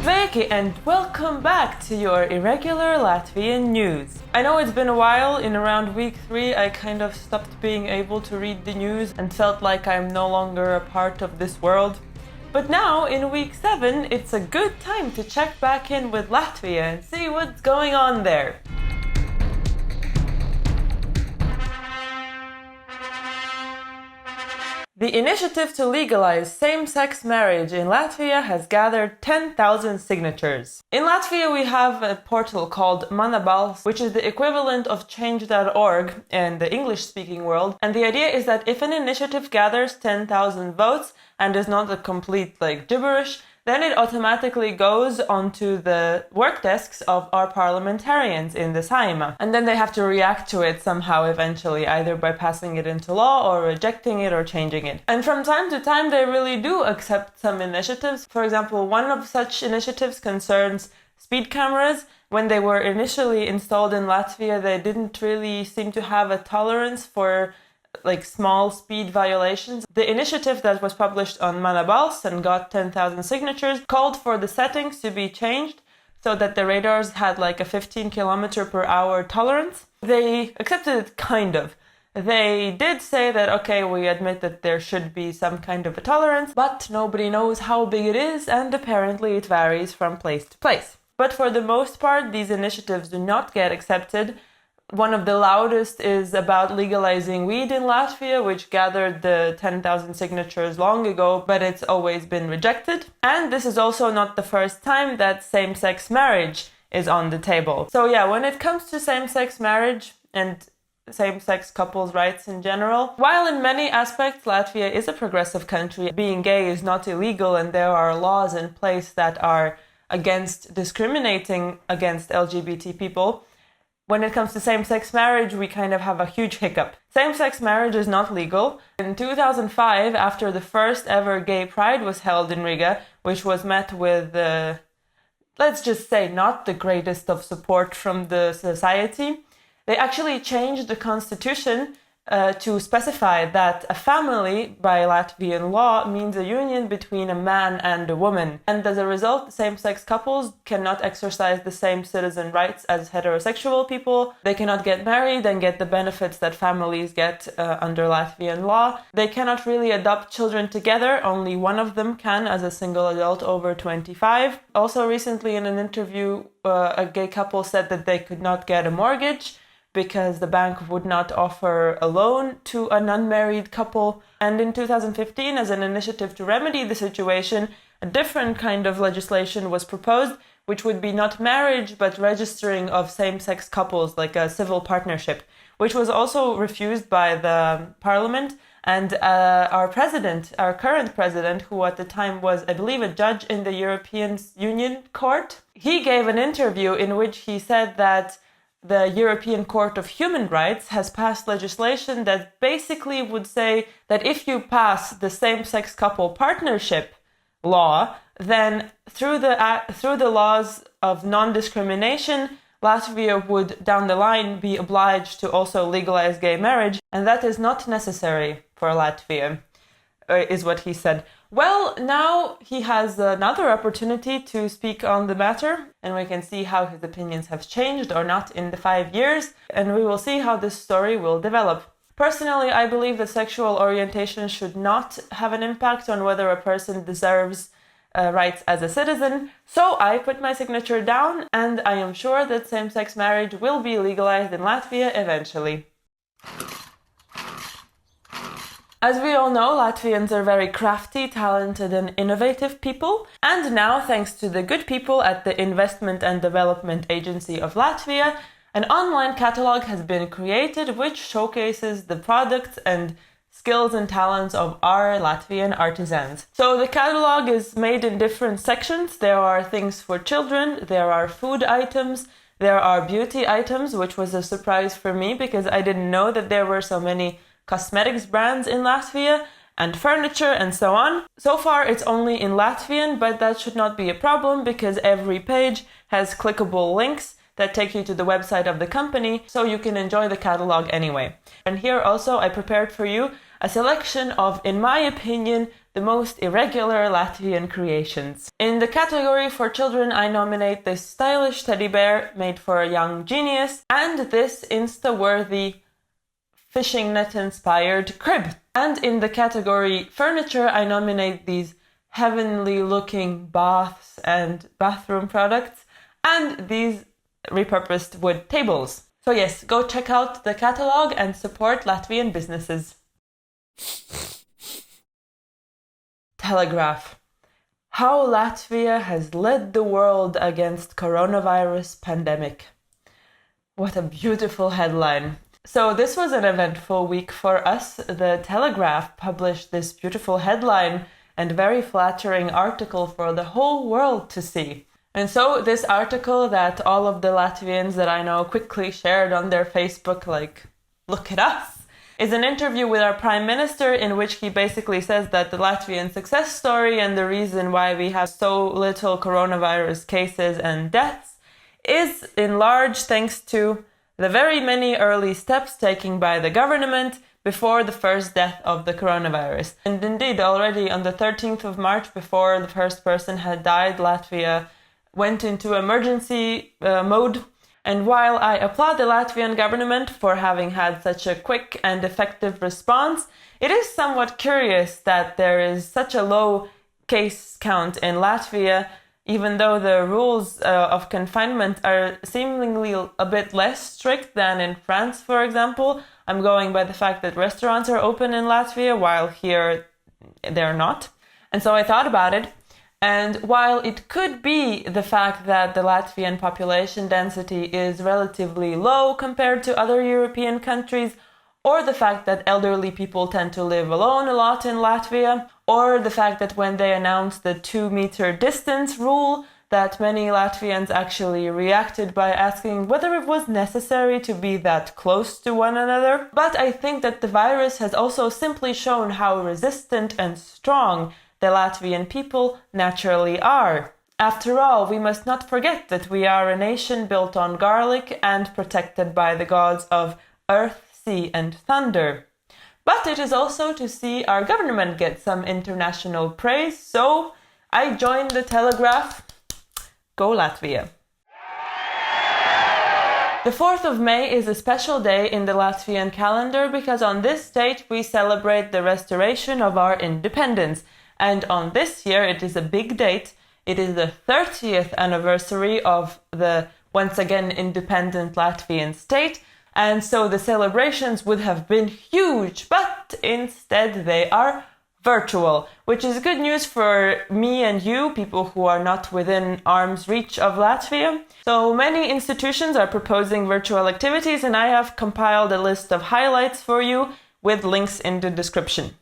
Sveiki and welcome back to your Irregular Latvian news. I know it's been a while. In around week 3 I kind of stopped being able to read the news and felt like I'm no longer a part of this world. But now in week 7 it's a good time to check back in with Latvia and see what's going on there. The initiative to legalize same-sex marriage in Latvia has gathered 10,000 signatures. In Latvia we have a portal called Mana Balss, which is the equivalent of change.org in the English-speaking world, and the idea is that if an initiative gathers 10,000 votes and is not a complete gibberish, then it automatically goes onto the work desks of our parliamentarians in the Saeima. And then they have to react to it somehow eventually, either by passing it into law or rejecting it or changing it. And from time to time they really do accept some initiatives. For example, one of such initiatives concerns speed cameras. When they were initially installed in Latvia, they didn't really seem to have a tolerance for small speed violations. The initiative that was published on Mana Balss and got 10,000 signatures called for the settings to be changed so that the radars had a 15 km per hour tolerance. They accepted it kind of. They did say that, okay, we admit that there should be some kind of a tolerance, but nobody knows how big it is, and apparently it varies from place to place. But for the most part, these initiatives do not get accepted. One of the loudest is about legalizing weed in Latvia, which gathered the 10,000 signatures long ago, but it's always been rejected. And this is also not the first time that same-sex marriage is on the table. So yeah, when it comes to same-sex marriage and same-sex couples' rights in general, while in many aspects Latvia is a progressive country, being gay is not illegal and there are laws in place that are against discriminating against LGBT people, when it comes to same-sex marriage, we kind of have a huge hiccup. Same-sex marriage is not legal. In 2005, after the first ever gay pride was held in Riga, which was met with, let's just say, not the greatest of support from the society, they actually changed the constitution to specify that a family, by Latvian law, means a union between a man and a woman. And as a result, same-sex couples cannot exercise the same citizen rights as heterosexual people. They cannot get married and get the benefits that families get under Latvian law. They cannot really adopt children together. Only one of them can as a single adult over 25. Also recently in an interview, a gay couple said that they could not get a mortgage because the bank would not offer a loan to an unmarried couple. And in 2015, as an initiative to remedy the situation, a different kind of legislation was proposed, which would be not marriage, but registering of same-sex couples, like a civil partnership, which was also refused by the parliament. And our current president, who at the time was, I believe, a judge in the European Union Court, he gave an interview in which he said that the European Court of Human Rights has passed legislation that basically would say that if you pass the same-sex couple partnership law, then through the laws of non-discrimination, Latvia would down the line be obliged to also legalize gay marriage, and that is not necessary for Latvia, is what he said. Well, now he has another opportunity to speak on the matter, and we can see how his opinions have changed or not in the 5 years, and we will see how this story will develop. Personally, I believe that sexual orientation should not have an impact on whether a person deserves rights as a citizen, so I put my signature down, and I am sure that same-sex marriage will be legalized in Latvia eventually. As we all know, Latvians are very crafty, talented and innovative people. And now, thanks to the good people at the Investment and Development Agency of Latvia, an online catalog has been created which showcases the products and skills and talents of our Latvian artisans. So the catalog is made in different sections. There are things for children, there are food items, there are beauty items, which was a surprise for me because I didn't know that there were so many cosmetics brands in Latvia, and furniture and so on. So far it's only in Latvian, but that should not be a problem because every page has clickable links that take you to the website of the company, so you can enjoy the catalog anyway. And here also I prepared for you a selection of, in my opinion, the most irregular Latvian creations. In the category for children, I nominate this stylish teddy bear made for a young genius and this Insta-worthy fishing net-inspired crib. And in the category furniture, I nominate these heavenly-looking baths and bathroom products and these repurposed wood tables. So yes, go check out the catalogue and support Latvian businesses. Telegraph. How Latvia has led the world against coronavirus pandemic. What a beautiful headline. So this was an eventful week for us. The Telegraph published this beautiful headline and very flattering article for the whole world to see. And so this article that all of the Latvians that I know quickly shared on their Facebook, like, look at us, is an interview with our Prime Minister in which he basically says that the Latvian success story and the reason why we have so little coronavirus cases and deaths is in large thanks to the very many early steps taken by the government before the first death of the coronavirus. And indeed, already on the 13th of March, before the first person had died, Latvia went into emergency mode. And while I applaud the Latvian government for having had such a quick and effective response, it is somewhat curious that there is such a low case count in Latvia, even though the rules of confinement are seemingly a bit less strict than in France, for example. I'm going by the fact that restaurants are open in Latvia, while here they're not. And so I thought about it. And while it could be the fact that the Latvian population density is relatively low compared to other European countries, or the fact that elderly people tend to live alone a lot in Latvia, or the fact that when they announced the 2-meter distance rule, that many Latvians actually reacted by asking whether it was necessary to be that close to one another. But I think that the virus has also simply shown how resistant and strong the Latvian people naturally are. After all, we must not forget that we are a nation built on garlic and protected by the gods of earth, sea and thunder. But it is also to see our government get some international praise, so I joined the Telegraph. Go Latvia! The 4th of May is a special day in the Latvian calendar because on this date we celebrate the restoration of our independence. And on this year, it is a big date. It is the 30th anniversary of the once again independent Latvian state. And so the celebrations would have been huge, but instead they are virtual, which is good news for me and you, people who are not within arm's reach of Latvia. So many institutions are proposing virtual activities, and I have compiled a list of highlights for you with links in the description.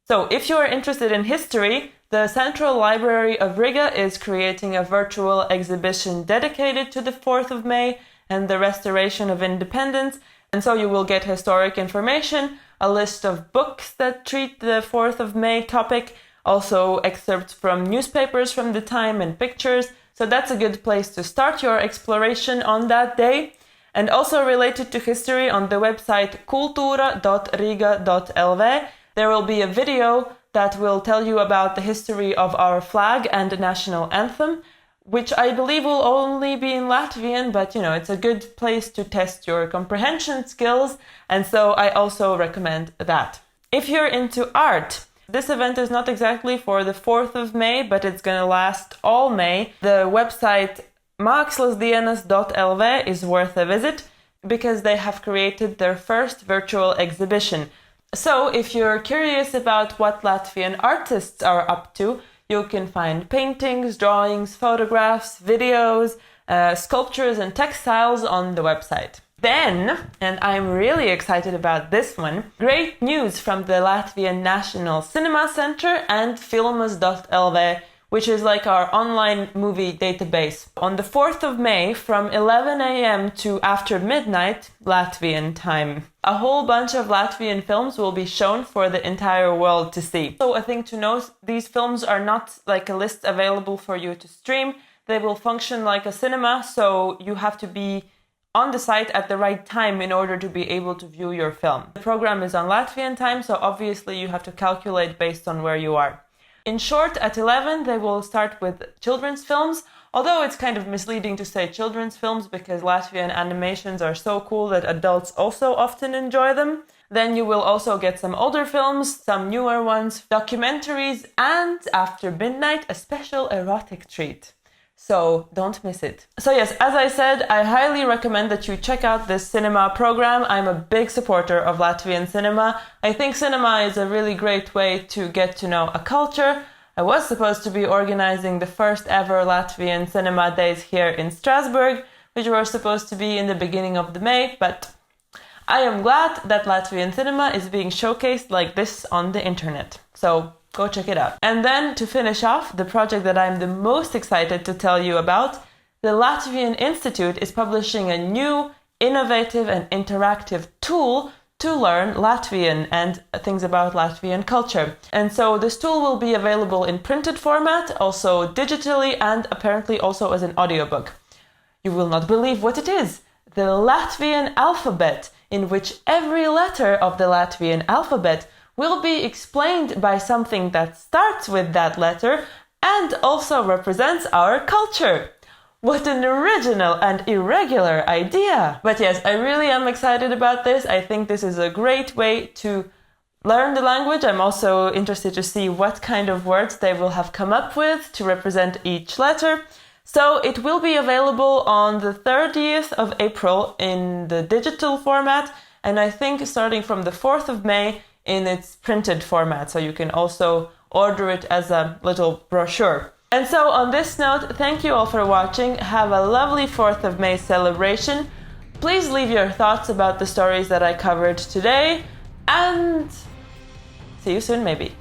So if you are interested in history, the Central Library of Riga is creating a virtual exhibition dedicated to the 4th of May and the restoration of independence. And so you will get historic information, a list of books that treat the 4th of May topic, also excerpts from newspapers from the time and pictures. So that's a good place to start your exploration on that day. And also related to history, on the website kultura.riga.lv, there will be a video that will tell you about the history of our flag and national anthem, which I believe will only be in Latvian, but it's a good place to test your comprehension skills, and so I also recommend that. If you're into art, this event is not exactly for the 4th of May, but it's going to last all May. The website mākslasdienas.lv is worth a visit because they have created their first virtual exhibition. So if you're curious about what Latvian artists are up to, you can find paintings, drawings, photographs, videos, sculptures and textiles on the website. Then, and I'm really excited about this one, great news from the Latvian National Cinema Center and filmas.lv, which is like our online movie database. On the 4th of May, from 11 a.m. to after midnight, Latvian time, a whole bunch of Latvian films will be shown for the entire world to see. So a thing to note, these films are not like a list available for you to stream. They will function like a cinema, so you have to be on the site at the right time in order to be able to view your film. The program is on Latvian time, so obviously you have to calculate based on where you are. In short, at 11 they will start with children's films, although it's kind of misleading to say children's films because Latvian animations are so cool that adults also often enjoy them. Then you will also get some older films, some newer ones, documentaries, and after midnight, a special erotic treat. So don't miss it. So yes, as I said, I highly recommend that you check out this cinema program. I'm a big supporter of Latvian cinema. I think cinema is a really great way to get to know a culture. I was supposed to be organizing the first ever Latvian cinema days here in Strasbourg, which were supposed to be in the beginning of May, but I am glad that Latvian cinema is being showcased like this on the internet. So go check it out. And then to finish off, the project that I'm the most excited to tell you about, the Latvian Institute is publishing a new, innovative and interactive tool to learn Latvian and things about Latvian culture. And so this tool will be available in printed format, also digitally, and apparently also as an audiobook. You will not believe what it is. The Latvian alphabet, in which every letter of the Latvian alphabet will be explained by something that starts with that letter and also represents our culture. What an original and irregular idea! But yes, I really am excited about this. I think this is a great way to learn the language. I'm also interested to see what kind of words they will have come up with to represent each letter. So it will be available on the 30th of April in the digital format, and I think starting from the 4th of May in its printed format, so you can also order it as a little brochure. And so on this note, thank you all for watching. Have a lovely 4th of May celebration. Please leave your thoughts about the stories that I covered today, and see you soon maybe.